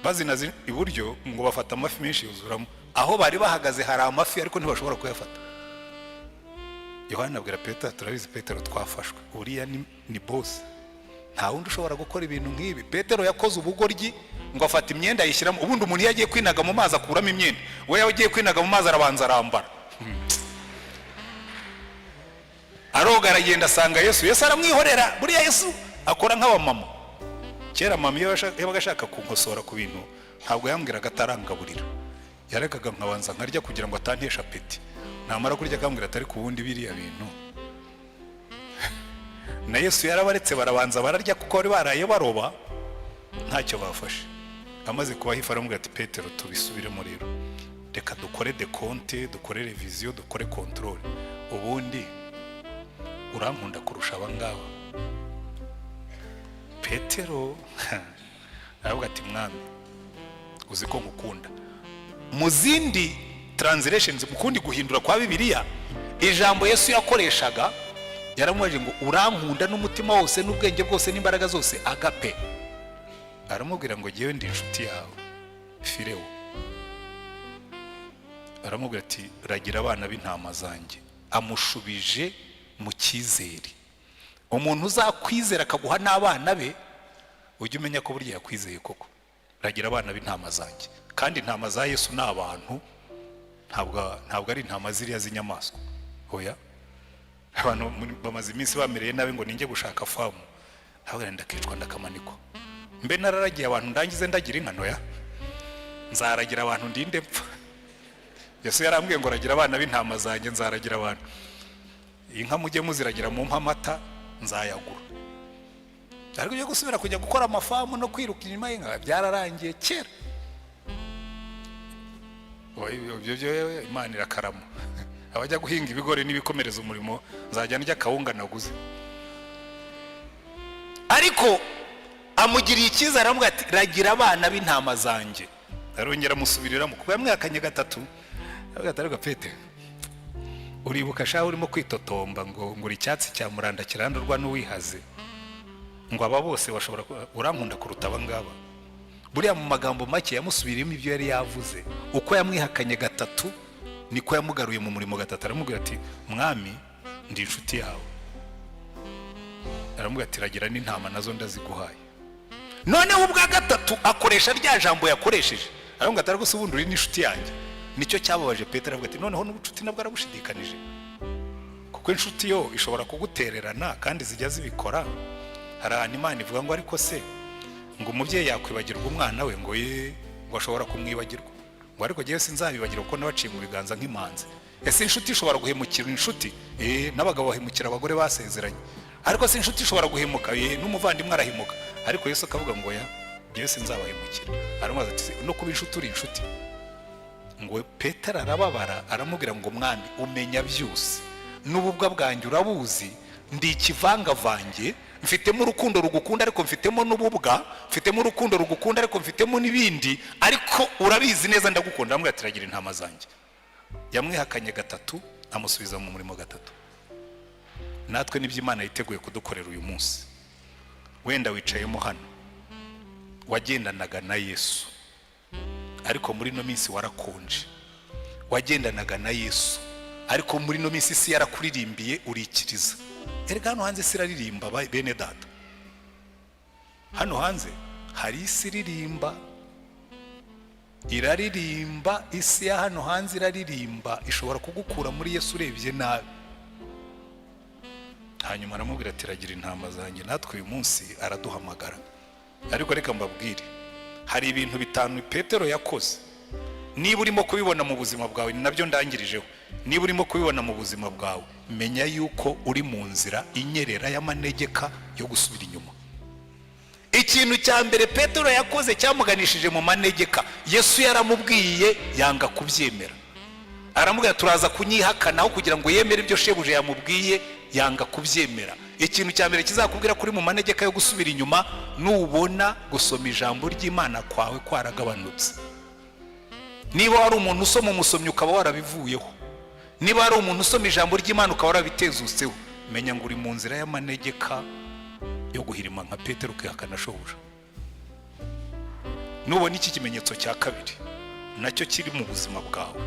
Bazinazi iburyo ngo bafata amafi menshi yuzuramo. Aho bari bahagaze hari amafi ariko ntibashobora kuyafata. Yohana abwira Petero turabizi Petero twafashwe, uriya ni boss, nta wundi ushobora gukora ibintu nk'ibi. Petero yakoze ubugoryi ngo afata imyenda yishyiramo. Ubundi umuntu yagiye kwinaga mu mazi akuramo imyenda, we yagiye kwinaga mu mazi arabanza arambara. Aroga aragenda asanga Yesu. Yesu aramwihorera. Buriya Yesu akora nk'abamama. Kera mama yabaga ashaka kunkosora ku bintu ntabwo yambwiraga atarangaburira, yarekaga nkabanza nkarya kugira ngo atantesha apeti. Namara kurya akambwira atari ku bundi biriya bintu. Na Yesu yarabaretse barabanza bararya kuko bari baraye baroba ntacyo bafashe. Amaze kubaha ifu aramubwira ati Petero tubisubiremo rero, reka dukore dekonte, dukore reviziyo, dukore control. Ubundi urankunda kurusha abangaba. Petero aravuga ati mwami uzi ko ngukunda. Mu zindi translations mukundi guhindura kwa Bibiliya ijambo Yesu yakoreshaga yaramubajije ngo urankunda n'umutima wose n'ubwenge bwose n'imbaraga zose agape. Aramubwira ngo ngewe ndi inshuti yawe Filewo. Aramubwira ati ragira abana b'intama zanjye. Amushubije mu cyizere. Umuntu uzakwizera akaguha n'abana be ujye umenya ko burya yakwizeye koko. Ragira abana b'intama zanjye. Kandi intama za Yesu ni abantu, ntabwo ari intama ziriya z'inyamaswa. Oya, abantu bamaze iminsi bamereye nabi ngo ninjye gushaka famu, ntabwo ndakicwa ndakamanikwa. Mbe nararagiye abantu ndangize ndagira inka noya, nzaragira abantu ndinde mpfa. Yesu yarambwiye ngo ragira abana b'intama zanjye, nzaragira abantu. Inka mujye muziragira mu amata nzayagura. Ariko byo gusubira kujya gukora amafamu no kwiruka inyuma y'inka byararangiye kera. Ibyo Imana irakarama. Abajya guhinga ibigori n'ibikomereza umurimo nzajya ndya kawunga naguze. Ariko amugiriye icyizere aramubwira ati ragira abana b'intama zanjye. Arongera amusubiriramo kuko yamwakanye gatatu. Agatari Pete, uribuka shaho urimo kwitotomba ngo nguri icyatsi cya muranda kirandurwa n'uwihaze, ngo aba bose bashobora urankunda kuruta abangaba. Buriya mu magambo make yamusubiriyemo ibyo yari yavuze. Uko yamwihakanye gatatu niko yamugaruye mu murimo gatatu. Aramubwira ati mwami ndi inshuti yawe. Aramubwira ati ragira n'intama nazo ndaziguhaye. Noneho ubwa gatatu akoresha rya jambo yakoresheje. Aramubwira ati ariko ubundi uri n'inshuti yanjye. Nicyo cyababaje Petero, avuga ati noneho n'ubucuti nabwo arabushidikanije. Kuko inshuti yo ishobora kugutererana kandi zijya zibikora. Hari ahantu Imana ivuga ngo ariko se ngo umubyeyi yakwibagirwa umwana we ngo ngo ashobora kumwibagirwa. Ngo ariko ngewe sinzabibagirwa kuko nabaciye mu biganza nk'imanzi. Ese inshuti ishobora guhemukira inshuti? N'abagabo bahemukira abagore basezeranye. Ariko se inshuti ishobora guhemuka? N'umuvandimwe arahemuka. Ariko Yesu akavuga ngo ya ngewe sinzabahemukira. Aramubaza ati no kuba inshuti uri inshuti? Ngo Petero arababara aramubwira ngo mwami umenya byose n'ububwa bwanjye urabuzi, ndi ikivangavange, mfitemo urukundo rugukunda ariko mfitemo n'ububwa, mfitemo urukundo rugukunda ariko mfitemo n'ibindi, ariko urabizi neza ndagukunda. Aramubwira ati ragira intama zanjye. Yamwihakanye gatatu amusubiza mu murimo gatatu. Natwe nibyo Imana yiteguye kudukorera uyu munsi. Wenda wicayemo hano wagendanaga na Yesu, ariko muri no minsi warakonje. Wagendanaga na Yesu, ariko muri no minsi isi yarakuririmbiye urikiriza. Erega hano hanze siraririmba bene data. Hano hanze hari isi iririmba, iraririmba. Isi ya hano hanze iraririmba, ishobora kugukura muri Yesu urebye nabi. Hanyuma aramubwira ati ragira intama zanjye. Natwe uyu munsi araduhamagara. Ariko reka mbabwire, hari ibintu bitanu Petero yakoze. Niba urimo kubibona mu buzima bwawe, nabyo ndangirijeho. Niba urimo kubibona mu buzima bwawe, menya yuko uri mu nzira inyerera y'amanegeka yo gusubira inyuma. Ikintu cya mbere Petero yakoze cyamuganishije mu manegeka. Yesu yaramubwiye yanga kubyemera. Aramubwira turaza kunyihakanaho kugira ngo yemere ibyo shebuje yamubwiye, yanga kubyemera. Ikintu cya mbere kizakubwira kuri mu manegeka yo gusubira inyuma, nubona gusoma ijambo ry'Imana kwawe kwaragabanutse. Niba wari umuntu usoma umusomyi ukaba warabivuyeho, niba wari umuntu usoma ijambo ry'Imana ukaba warabitezutseho, menya ngo uri mu nzira y'amanegeka yo guhirima nka Petero ukihakana shobuja. Nubona iki kimenyetso cya kabiri, nacyo kiri mu buzima bwawe.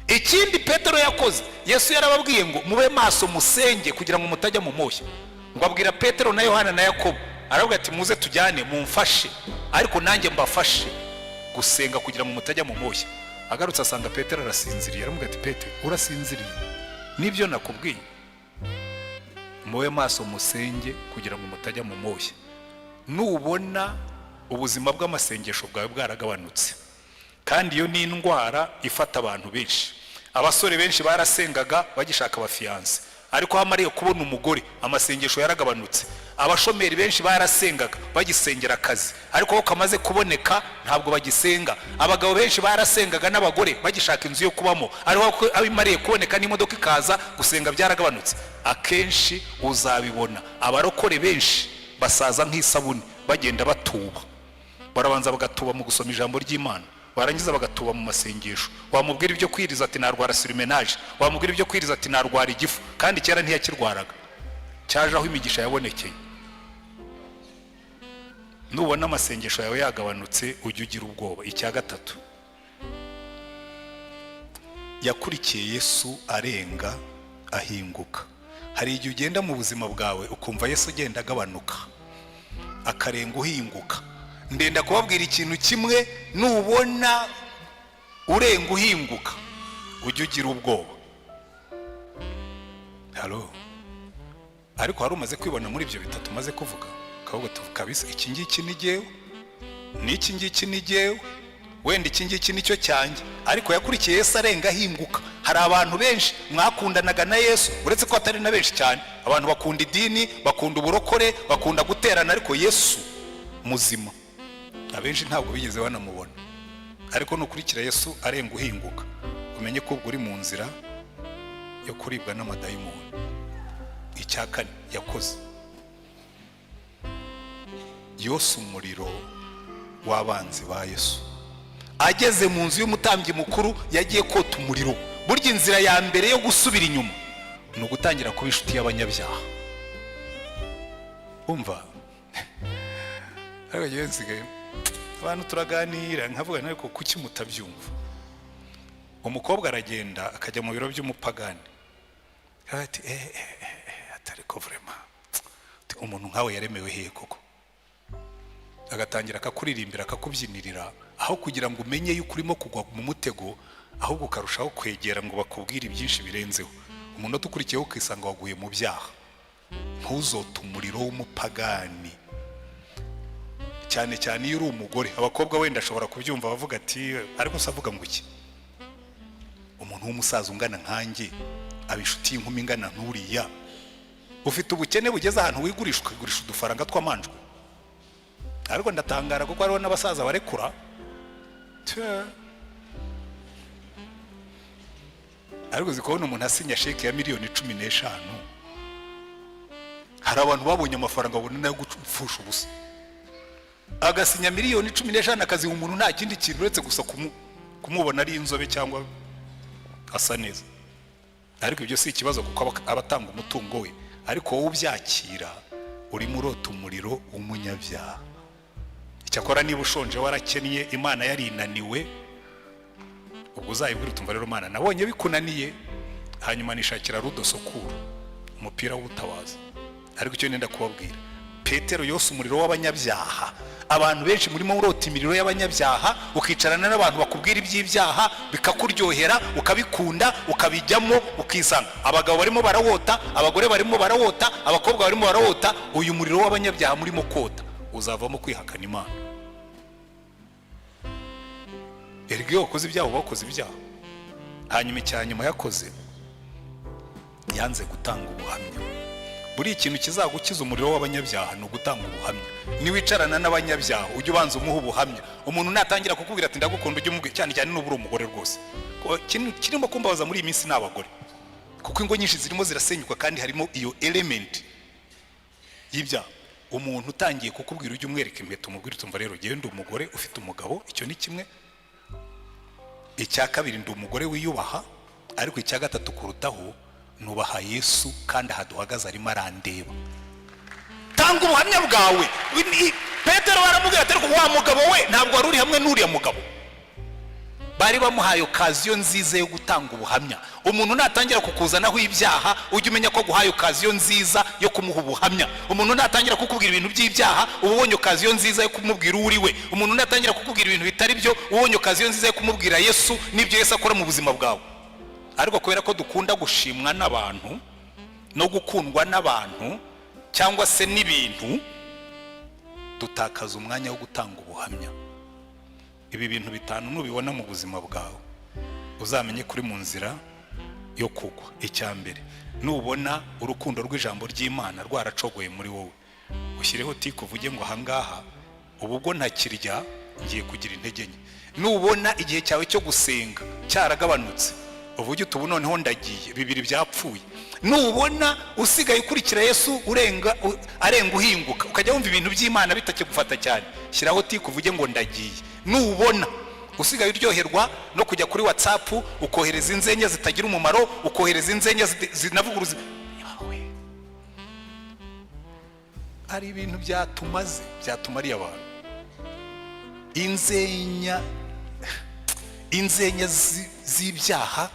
Ikindi Petero yakoze, Yesu yarababwiye ngo mube maso musenge kugira ngo mutajya mu moshya. Ngo abwira Petero na Yohana na Yakobo, aravuga ati muze tujyane mumfashe, ariko nanjye mbafashe gusenga kugira ngo mutajya mu moshya. Agarutse asanga Petero arasinziriye. Aravuga ati Petero urasinziriye? Nibyo nakubwiye. Mube maso musenge kugira ngo mutajya mu moshya. Nubona ubuzima bw'amasengesho bwawe bwaragabanutse, kandi iyo ni indwara ifata abantu benshi. Abasore benshi barasengaga bagishaka abafiyanse, ariko hamariye kubona umugore amasengesho yaragabanutse. Abashomeri benshi barasengaga bagisengera akazi, ariko ko kamaze kuboneka ntabwo bagisenga. Abagabo benshi barasengaga n'abagore bagishaka inzu yo kubamo, ariko abimariye kuboneka n'imodoka ikaza, gusenga byaragabanutse. Akenshi uzabibona abarokore benshi basaza nk'isabuni bagenda batuba. Barabanza bagatuba mu gusoma ijambo ry'Imana, barangiza bagatuba mu masengesho. Wamubwira ibyo kwiriza ati narwara sirimenaje, wamubwira ibyo kwiriza ati narwara igifu, kandi kera ntiyakirwaraga, cyaje aho imigisha yabonekeye. Nubona amasengesho yawe yagabanutse ujye ugira ubwoba. Icya gatatu, yakurikiye Yesu arenga ahinguka. Hari igihe ugenda mu buzima bwawe ukumva Yesu agenda agabanuka akarenga uhinguka. Ndenda kubabwira ikintu kimwe, nubona urenga uhinguka ujye ugira ubwoba. Halo, ariko hari umaze kwibona muri ibyo bitatu maze kuvuga, kavuga kabisa iki ngiki ni jyewe, n'iki ngiki ni jyewe, wenda iki ngiki nicyo cyanjye. Ariko yakurikiye Yesu arenga ahinguka. Hari abantu benshi mwakundanaga na Yesu, uretse ko atari na benshi cyane. Abantu bakunda idini, bakunda uburokore, bakunda guterana, ariko Yesu muzima abenshi ntabwo bigeze banamubona. Ariko nukurikira Yesu arenga uhinguka, umenye ko ubwo uri mu nzira yo kuribwa n'amadayimoni. Icya kane yakoze, yose umuriro w'abanzi ba Yesu. Ageze mu nzu y'umutambyi mukuru yagiye kota umuriro. Burya inzira ya mbere yo gusubira inyuma ni ugutangira kuba inshuti y'abanyabyaha. Umva, abantu turaganira nkavuga ariko kuki mutabyumva? Umukobwa aragenda akajya mu biro by'umupagani, ati atariko vraiment umuntu nkawe yaremewe hehe koko? Agatangira akakuririmbira akakubyinirira, aho kugira ngo umenye yuko urimo kugwa mu mutego, ahubwo ukarushaho kwegera ngo bakubwire byinshi birenzeho. Umuntu utukurikiyeho ukisanga waguye mu byaha. Ntuzote umuriro w'umupagani, cyane cyane iyo uri umugore. Abakobwa wenda ashobora kubyumva bavuga ati ariko savuga ngo iki, umuntu w'umusaza ungana nkanjye abishuti inkumi ingana nturiya, ufite ubukene bugeze ahantu wigurisha ukigurisha udufaranga tw'amanjwe. Ariko ndatangara kuko hariho n'abasaza barekura. Ariko zikubona umuntu asinya sheke ya miliyoni 15. Hari abantu babonye amafaranga babona nayo gupfusha ubusa, agasinya miliyoni 15 akazi umuntu nta kindi kintu uretse gusa kumubona ari inzobe cyangwa asa neza. Ariko ibyo si ikibazo kuko abatanga umutungo we. Ariko wowe ubyakira uri murota umuriro w'umunyabyaha. Icyakora niba ushonje warakennye Imana yarinaniwe, ubwo uzayibwira utumva rero Mana nabonye bikunaniye, hanyuma nishakira rudosokuru umupira w'ubutabazi. Ariko icyo nenda kubabwira, Petero yose umuriro w'abanyabyaha. Abantu benshi murimo urota imiriro y'abanyabyaha, ukicarana n'abantu bakubwira iby'ibyaha bikakuryohera, ukabikunda, ukabijyamo, ukisanga abagabo barimo barawota, abagore barimo barawota, abakobwa barimo barawota. Uyu muriro w'abanyabyaha murimo kota uzavamo kwihakana Imana. Erige wakoze ibyaha bakoze ibyaha. Hanyuma icyanyuma yakoze, yanze gutanga ubuhamya. Buri ikintu kizagukiza umuriro w'abanyabyaha no gutanga ubuhamya. Niwicarana n'abanyabyaha ujye ubanza umuha ubuhamya. Umuntu natangira kukubwira ati ndagukunda ujye umubwira, cyane cyane n'uburi umugore rwose. Kirimo kumbabaza muri iyi minsi n'abagore, kuko ingo nyinshi zirimo zirasenyuka kandi harimo iyo element y'ibyaha. Umuntu utangiye kukubwira ujye umwereka impeta, umubwira utumva rero genda umugore ufite umugabo, icyo ni kimwe. Icya kabiri ndi umugore wiyubaha, ariko icya gatatu kurutaho nubaha Yesu kandi ahaduhagaze arimo arandeba. Tanga ubuhamya bwawe. Petero baramubwira ati ariko wa mugabo we ntabwo wari uri hamwe n'uriya mugabo. Bari bamuhaye okaziyo nziza yo gutanga ubuhamya. Umuntu natangira kukuzanaho ibyaha ujye umenya ko guhaye okaziyo nziza yo kumuha ubuhamya. Umuntu natangira kukubwira ibintu by'ibyaha ubonye okaziyo nziza yo kumubwira uri we. Umuntu natangira kukubwira ibintu bitari byo ubonye okaziyo nziza yo kumubwira Yesu n'ibyo Yesu akora mu buzima bwawe. Ariko kubera ko dukunda gushimwa n'abantu no gukundwa n'abantu cyangwa se n'ibintu, dutakaza umwanya wo gutanga ubuhamya. Ibi bintu bitanu nubibona mu buzima bwawe uzamenye kuri mu nzira yo kugwa. Icya mbere, nubona urukundo rw'ijambo ry'Imana rwaracogoye muri wowe, ushyireho tiko uvuge ngo ahangaha ubwo ntakirya ngiye kugira intege nke. Nubona igihe cyawe cyo gusenga cyaragabanutse, uvuge utubu noneho ndagiye, bibiri byapfuye. Nubona usigaye ukurikira Yesu arenga uhinguka, ukajya wumva ibintu by'Imana bitakigufata cyane, shyiraho tiko uvuge ngo ndagiye. Nubona usigaye uryoherwa no kujya kuri WhatsApp ukohereza inzenya zitagira umumaro, ukohereza inzenya zinavuguruza. Ari ibintu byatumariye abantu. Inzenya z'ibyaha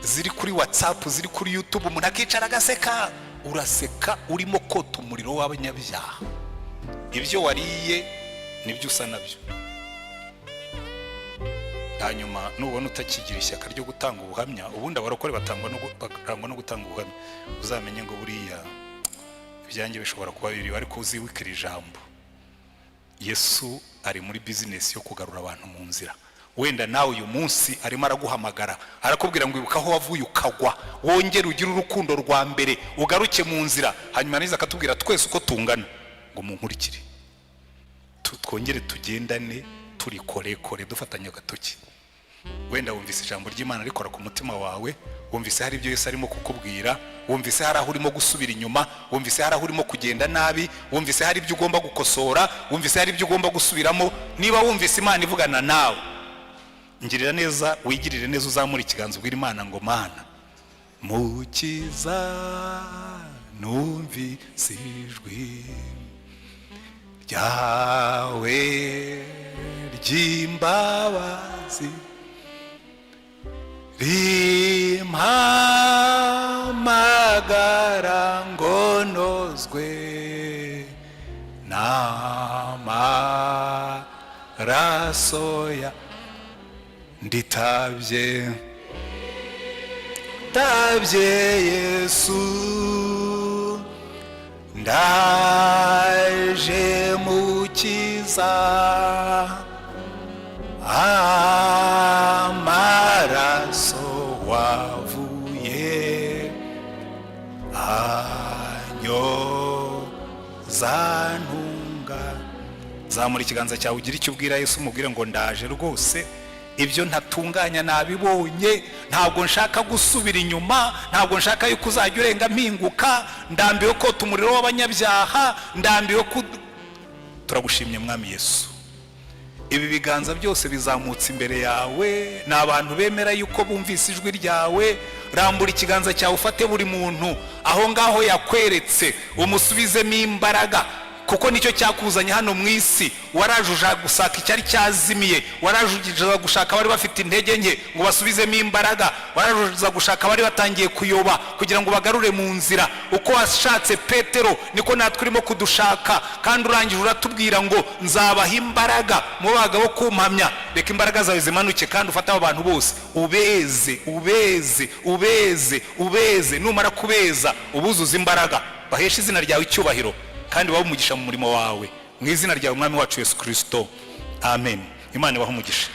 ziri kuri WhatsApp, ziri kuri YouTube, umuntu akicara agaseka, uraseka urimo kota umuriro w'abanyabyaha. Ibyo wariye nibyo usa nabyo. Hanyuma nubona utakigira ishyaka ryo gutanga ubuhamya, ubundi abarokore batangwa no gutanga ubuhamya, uzamenye ngo buriya ibyanjye bishobora kuba biri, ariko uzibukira ijambo. Yesu ari muri business yo kugarura abantu mu nzira. Wenda nawe uyu munsi arimo araguhamagara, arakubwira ngo ibuka aho wavuye ukagwa, wongere ugire urukundo rwa mbere, ugaruke mu nzira. Hanyuma niza akatubwira twese uko tungana ngo munkurikire, twongere tugendane turi kore dufatanya agatoki. Wenda wumvise ijambo ry'Imana rikora ku mutima wawe, wumvise hari ibyo Yesu arimo kukubwira, wumvise hari aho urimo gusubira inyuma, wumvise hari aho urimo kugenda nabi, wumvise hari ibyo ugomba gukosora, wumvise hari ibyo ugomba gusubiramo. Niba wumvise Imana ivugana nawe, ngirira neza, wigirire neza, uzamura ikiganza ubwira Imana ngo Mana mukiza, numvise ijwi ryawe ry'imbabazi rimpamagara ngo nozwe n'amaraso ya nditabye Yesu, ndaje mukiza, amaraso wavuye anyoza ntunga. Zamura ikiganza cyawe ugira icyo ubwira Yesu, umubwire ngo ndaje rwose, ibyo ntatunganya nabibonye, ntabwo nshaka gusubira inyuma, ntabwo nshaka yuko uzajya urenga mpinguka, ndambiwe ko umuriro w'abanyabyaha, ndambiwe ko. Turagushimye Mwami Yesu, ibi biganza byose bizamutse imbere yawe, ni abantu bemera yuko bumvise ijwi ryawe. Rambura ikiganza cyawe ufate buri muntu aho ngaho yakweretse, umusubizemo imbaraga, kuko nicyo cyakuzanye hano mu isi. Warajuja gusaka icyari cyazimiye, warajuja gushaka bari bafite intege nke ngo basubizemo imbaraga, warajuja gushaka bari batangiye kuyoba kugira ngo bagarure mu nzira. Uko washatse Petero niko natwe urimo kudushaka, kandi urangije uratubwira ngo nzabaha imbaraga mu bagabo kumpamya. Reka imbaraga zawe zimanuke kandi ufate abo bantu bose ubeze, numara kubeza ubuzuza imbaraga, bahesha izina ryawe icyubahiro kandi bahe umugisha mu murimo wawe, mu izina ryawe Umwami wacu Yesu Kristo, amen. Imana ibahe umugisha.